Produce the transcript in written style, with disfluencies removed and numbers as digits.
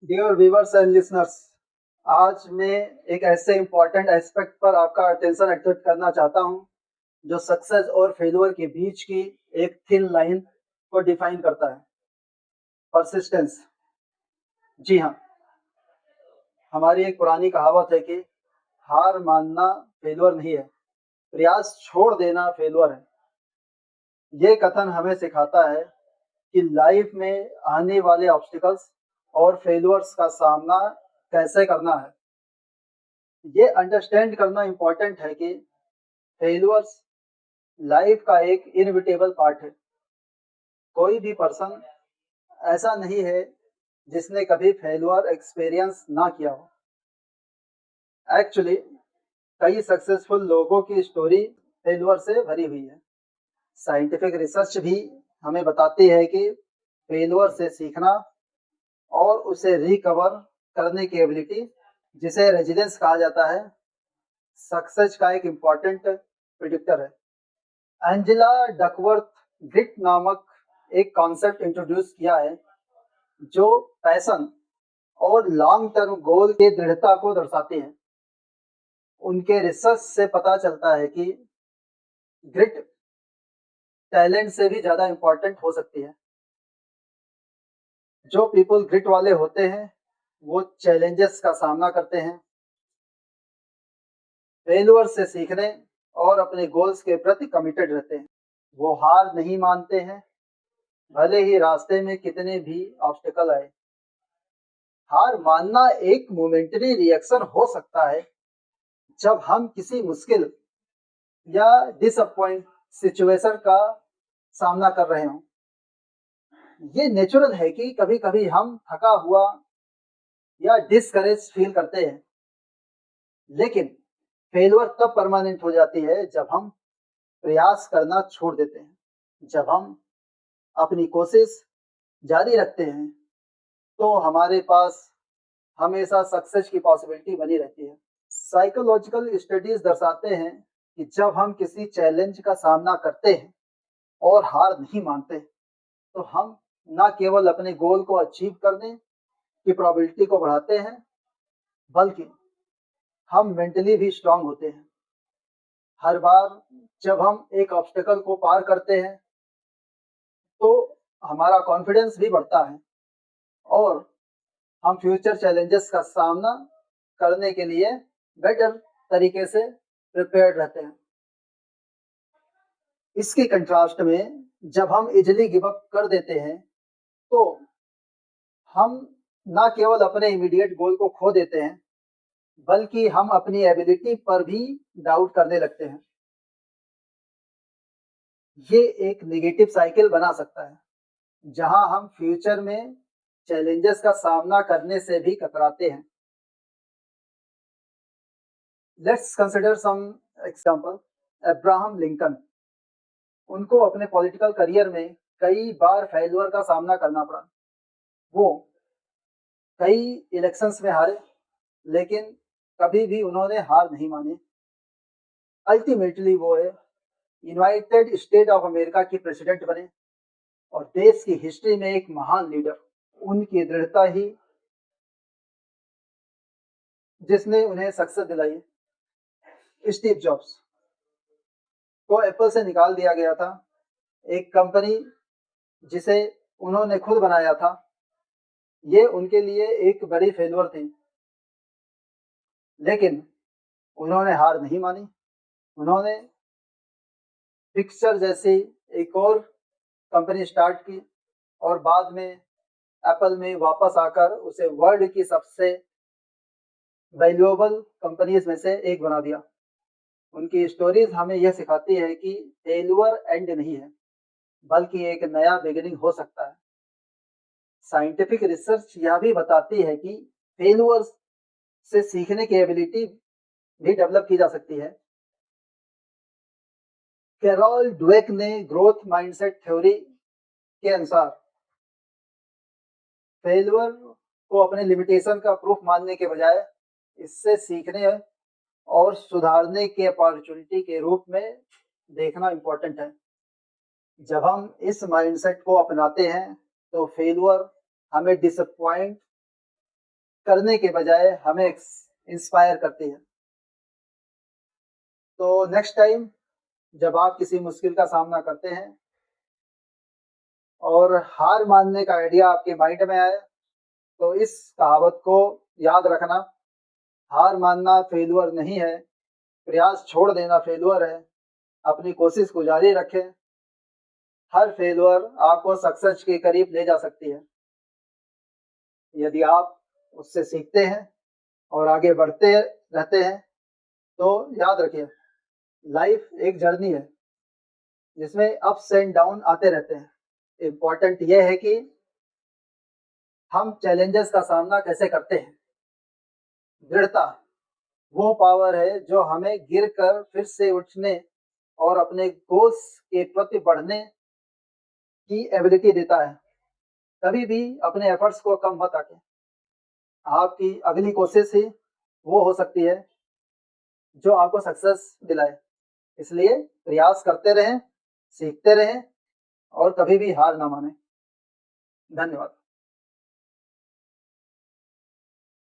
Dear viewers and listeners, आज मैं एक ऐसे इम्पोर्टेंट एस्पेक्ट पर आपका अटेंशन अट्रैक्ट करना चाहता हूं जो सक्सेस और फेलियर के बीच की एक थिन लाइन को डिफाइन करता है। परसिस्टेंस। जी हाँ, हमारी एक पुरानी कहावत है कि हार मानना फेलियर नहीं है, प्रयास छोड़ देना फेलियर है। ये कथन हमें सिखाता है कि लाइफ में आने वाले ऑब्स्टिकल्स और फेलियर्स का सामना कैसे करना है। ये अंडरस्टैंड करना इम्पोर्टेंट है कि फेलियर्स लाइफ का एक इनविटेबल पार्ट है। कोई भी पर्सन ऐसा नहीं है जिसने कभी फेलियर एक्सपीरियंस ना किया हो। एक्चुअली कई सक्सेसफुल लोगों की स्टोरी फेलियर से भरी हुई है। साइंटिफिक रिसर्च भी हमें बताती है कि फेलियर से सीखना और उसे रिकवर करने की एबिलिटी, जिसे रेजिलियंस कहा जाता है, सक्सेस का एक इम्पॉर्टेंट प्रिडिक्टर है। एंजेला डकवर्थ ग्रिट नामक एक कॉन्सेप्ट इंट्रोड्यूस किया है जो पैशन और लॉन्ग टर्म गोल की दृढ़ता को दर्शाते हैं। उनके रिसर्च से पता चलता है कि ग्रिट टैलेंट से भी ज्यादा इंपॉर्टेंट हो सकती है। जो पीपल ग्रिट वाले होते हैं वो चैलेंजेस का सामना करते हैं, फेलियर से सीखने और अपने गोल्स के प्रति कमिटेड रहते हैं। वो हार नहीं मानते हैं, भले ही रास्ते में कितने भी ऑब्स्टिकल आए। हार मानना एक मोमेंटरी रिएक्शन हो सकता है जब हम किसी मुश्किल या डिसअपॉइंट सिचुएशन का सामना कर रहे हों। ये नेचुरल है कि कभी कभी हम थका हुआ या डिस्करेज फील करते हैं, लेकिन फेलियर तब परमानेंट हो जाती है जब हम प्रयास करना छोड़ देते हैं। जब हम अपनी कोशिश जारी रखते हैं तो हमारे पास हमेशा सक्सेस की पॉसिबिलिटी बनी रहती है। साइकोलॉजिकल स्टडीज दर्शाते हैं कि जब हम किसी चैलेंज का सामना करते हैं और हार नहीं मानते, तो हम न केवल अपने गोल को अचीव करने की प्रोबेबिलिटी को बढ़ाते हैं, बल्कि हम मेंटली भी स्ट्रांग होते हैं। हर बार जब हम एक ऑब्स्टेकल को पार करते हैं तो हमारा कॉन्फिडेंस भी बढ़ता है और हम फ्यूचर चैलेंजेस का सामना करने के लिए बेटर तरीके से प्रिपेयर्ड रहते हैं। इसके कंट्रास्ट में जब हम इजिली गिव अप कर देते हैं तो हम ना केवल अपने इमीडिएट गोल को खो देते हैं, बल्कि हम अपनी एबिलिटी पर भी डाउट करने लगते हैं। ये एक नेगेटिव साइकिल बना सकता है जहां हम फ्यूचर में चैलेंजेस का सामना करने से भी कतराते हैं। Let's consider some example. Abraham Lincoln, उनको अपने पॉलिटिकल करियर में कई बार फेलियर का सामना करना पड़ा। वो कई इलेक्शंस में हारे, लेकिन कभी भी उन्होंने हार नहीं मानी। अल्टीमेटली वो यूनाइटेड स्टेट ऑफ अमेरिका के प्रेसिडेंट बने और देश की हिस्ट्री में एक महान लीडर। उनकी दृढ़ता ही जिसने उन्हें सक्सेस दिलाई। स्टीव जॉब्स को एप्पल से निकाल दिया गया था, एक कंपनी जिसे उन्होंने खुद बनाया था। ये उनके लिए एक बड़ी फेलियर थी, लेकिन उन्होंने हार नहीं मानी। उन्होंने पिक्चर जैसी एक और कंपनी स्टार्ट की और बाद में एप्पल में वापस आकर उसे वर्ल्ड की सबसे वैल्यूएबल कंपनीज में से एक बना दिया। उनकी स्टोरीज हमें यह सिखाती है कि फेलियर एंड नहीं है, बल्कि एक नया बिगिनिंग हो सकता है। साइंटिफिक रिसर्च यह भी बताती है कि फेलियर से सीखने की एबिलिटी भी डेवलप की जा सकती है। कैरोल ड्वेक ने ग्रोथ माइंडसेट थ्योरी के अनुसार फेलियर को अपने लिमिटेशन का प्रूफ मानने के बजाय इससे सीखने और सुधारने के अपॉर्चुनिटी के रूप में देखना इंपॉर्टेंट है। जब हम इस माइंडसेट को अपनाते हैं तो फेलियर हमें डिसअपॉइंट करने के बजाय हमें इंस्पायर करती है। तो नेक्स्ट टाइम जब आप किसी मुश्किल का सामना करते हैं और हार मानने का आइडिया आपके माइंड में आए, तो इस कहावत को याद रखना, हार मानना फेल्यूर नहीं है, प्रयास छोड़ देना फेल्यूर है। अपनी कोशिश को जारी रखें। हर फेल्यूर आपको सक्सेस के करीब ले जा सकती है, यदि आप उससे सीखते हैं और आगे बढ़ते रहते हैं। तो याद रखिए, लाइफ एक जर्नी है जिसमें अप्स एंड डाउन आते रहते हैं। इम्पोर्टेंट यह है कि हम चैलेंजेस का सामना कैसे करते हैं। दृढ़ता वो पावर है जो हमें गिरकर फिर से उठने और अपने गोल्स के प्रति बढ़ने की एबिलिटी देता है। कभी भी अपने एफर्ट्स को कम मत आके, आपकी अगली कोशिश ही वो हो सकती है जो आपको सक्सेस दिलाए। इसलिए प्रयास करते रहें, सीखते रहें और कभी भी हार ना माने। धन्यवाद।